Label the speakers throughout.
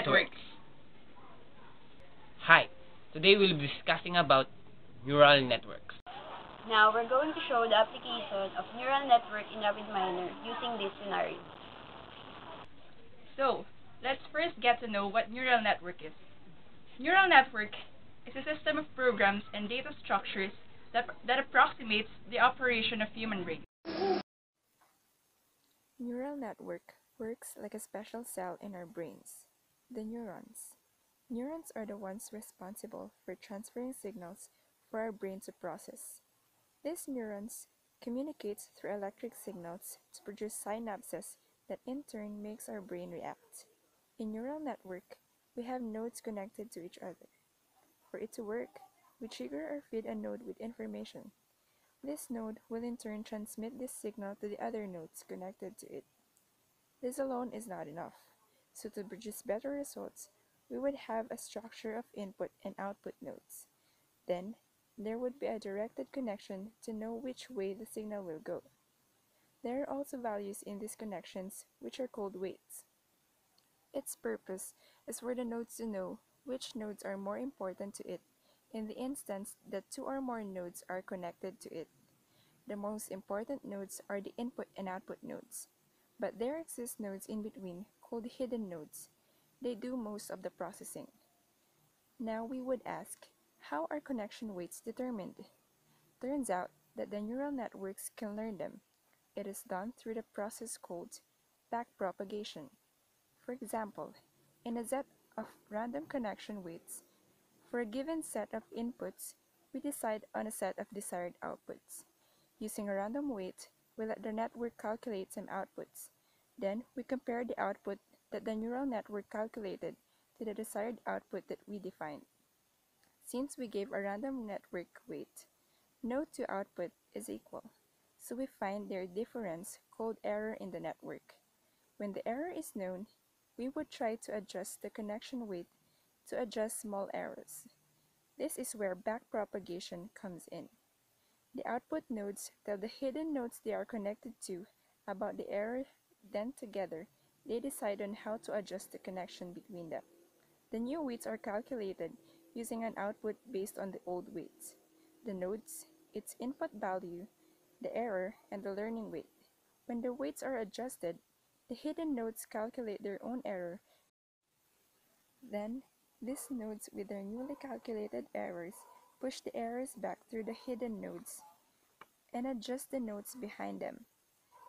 Speaker 1: networks. Hi, today we'll be discussing about neural networks.
Speaker 2: Now we're going to show the application of neural network in RapidMiner using this scenario.
Speaker 3: So, let's first get to know what neural network is. Neural network is a system of programs and data structures that approximates the operation of human brain.
Speaker 4: Neural network works like a special cell in our brains, the neurons. Neurons are the ones responsible for transferring signals for our brain to process. These neurons communicate through electric signals to produce synapses that in turn makes our brain react. In neural network, we have nodes connected to each other. For it to work, we trigger or feed a node with information. This node will in turn transmit this signal to the other nodes connected to it. This alone is not enough, so to produce better results, we would have a structure of input and output nodes. Then, there would be a directed connection to know which way the signal will go. There are also values in these connections, which are called weights. Its purpose is for the nodes to know which nodes are more important to it in the instance that two or more nodes are connected to it. The most important nodes are the input and output nodes, but there exist nodes in between called hidden nodes. They do most of the processing. Now we would ask, how are connection weights determined? Turns out that the neural networks can learn them. It is done through the process called backpropagation. For example, in a set of random connection weights, for a given set of inputs, we decide on a set of desired outputs. Using a random weight, we let the network calculate some outputs. Then, we compare the output that the neural network calculated to the desired output that we defined. Since we gave a random network weight, no two output is equal, so we find their difference called error in the network. When the error is known, we would try to adjust the connection weight to adjust small errors. This is where backpropagation comes in. The output nodes tell the hidden nodes they are connected to about the error, then together, they decide on how to adjust the connection between them. The new weights are calculated using an output based on the old weights. The nodes, its input value, the error, and the learning weight. When the weights are adjusted, the hidden nodes calculate their own error. Then, these nodes with their newly calculated errors push the errors back through the hidden nodes and adjust the nodes behind them.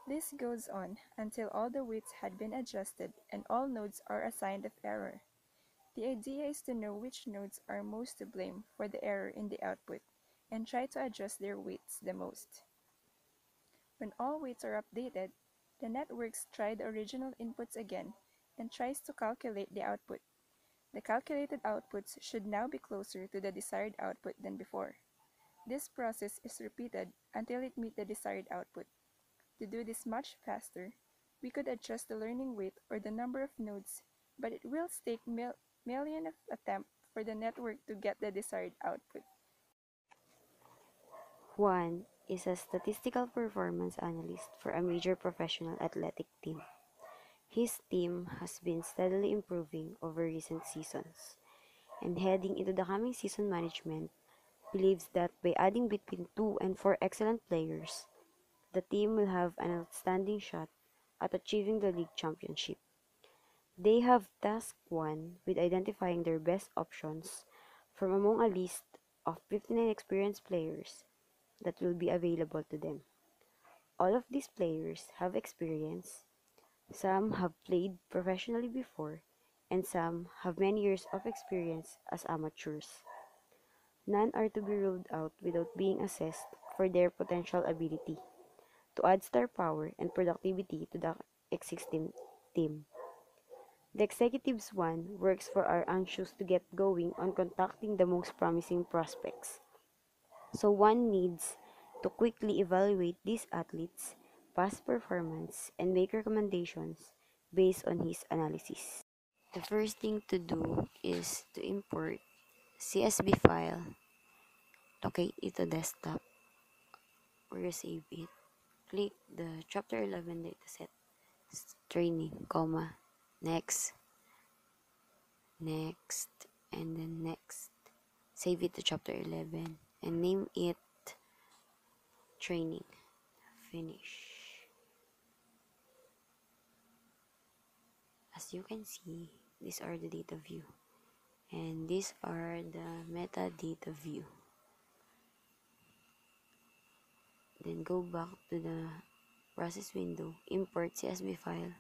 Speaker 4: This goes on until all the weights had been adjusted and all nodes are assigned of error. The idea is to know which nodes are most to blame for the error in the output and try to adjust their weights the most. When all weights are updated, the networks try the original inputs again and tries to calculate the output. The calculated outputs should now be closer to the desired output than before. This process is repeated until it meets the desired output. To do this much faster, we could adjust the learning weight or the number of nodes, but it will take millions of attempts for the network to get the desired output.
Speaker 5: Juan is a statistical performance analyst for a major professional athletic team. His team has been steadily improving over recent seasons, and heading into the coming season management believes that by adding between 2 and 4 excellent players, the team will have an outstanding shot at achieving the league championship. They have tasked Juan with identifying their best options from among a list of 59 experienced players that will be available to them. All of these players have experience. Some have played professionally before, and some have many years of experience as amateurs. None are to be ruled out without being assessed for their potential ability to add star power and productivity to the existing team. The executives one works for are anxious to get going on contacting the most promising prospects. So one needs to quickly evaluate these athletes' past performance and make recommendations based on his analysis. The first thing to do is to import CSV file, locate it to desktop, or save it. Click the Chapter 11 dataset training, next. next, and then next. Save it to chapter 11 and name it training. Finish. As you can see, these are the data view and these are the metadata view. Then go back to the process window, import CSV file,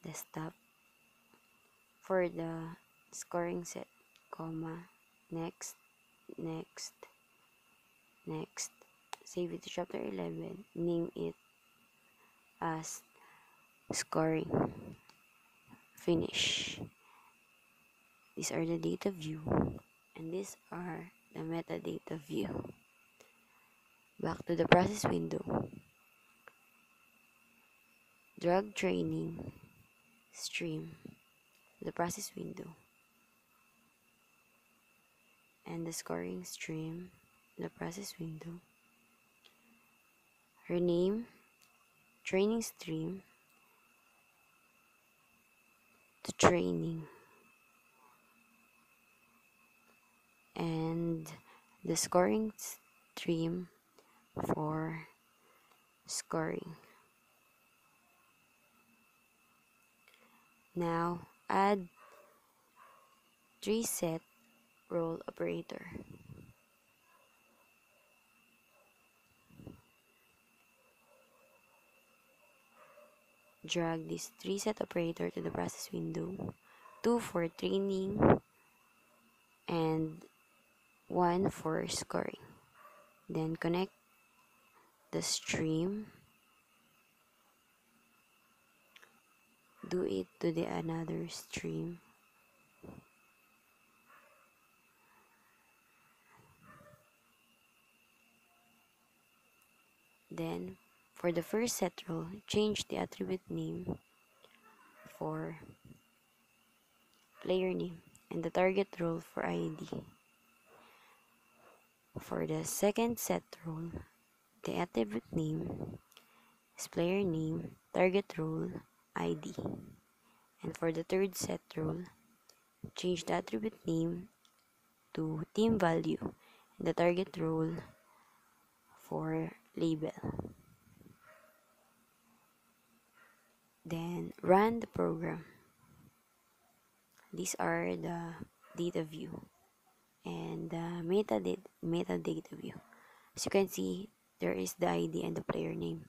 Speaker 5: desktop, for the scoring set, comma, next, next, next. Save it to chapter 11, name it as scoring. Finish. These are the data view and these are the metadata view. Back to the process window. Drag training stream to the process window and the scoring stream to the process window. Rename training stream to training and the scoring stream for scoring. Now add 3 set role operator. Drag this 3 set operator to the process window, 2 for training and 1 for scoring. Then connect the stream, do it to the another stream, then for the first set role, change the attribute name for player name and the target role for ID. For the second set role, the attribute name is player name, target role, ID. And for the third set role, change the attribute name to team value and the target role for label. Then run the program. These are the data view and the metadata view. As you can see, there is the ID and the player name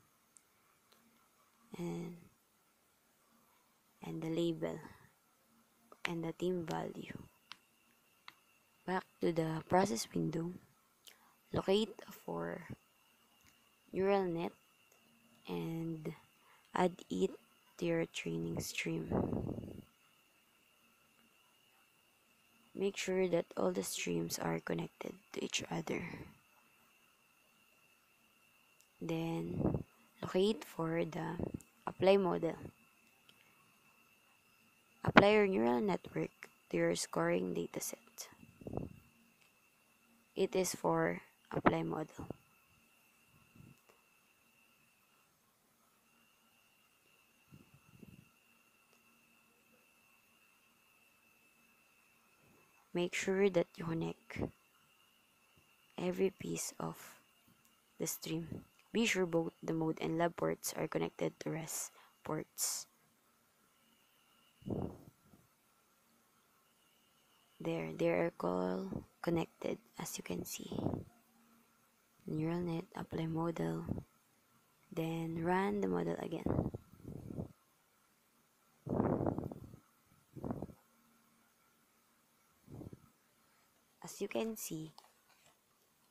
Speaker 5: and the label and the team value. Back to the process window, locate for neural net and add it to your training stream. Make sure that all the streams are connected to each other. Then locate for the apply model. Apply your neural network to your scoring dataset. It is for apply model. Make sure that you connect every piece of the stream. Be sure both the mode and lab ports are connected to REST ports. There, they are all connected, as you can see. Neural net, apply model, then run the model again. As you can see,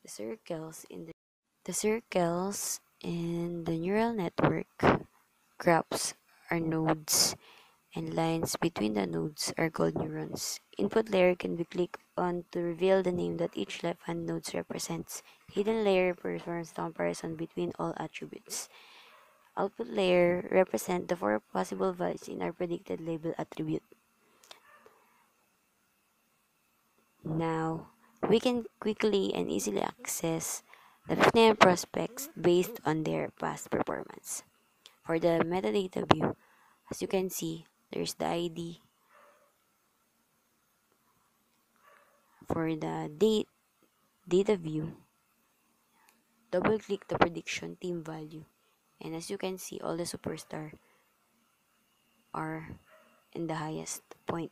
Speaker 5: the circles in the neural network graphs are nodes, and lines between the nodes are called neurons. Input layer can be clicked on to reveal the name that each left-hand node represents. Hidden layer performs the comparison between all attributes. Output layer represents the 4 possible values in our predicted label attribute. Now, we can quickly and easily access the 59 prospects based on their past performance. For the metadata view, as you can see, there's the ID, For the data view, double click the prediction team value, and as you can see, all the superstar are in the highest point.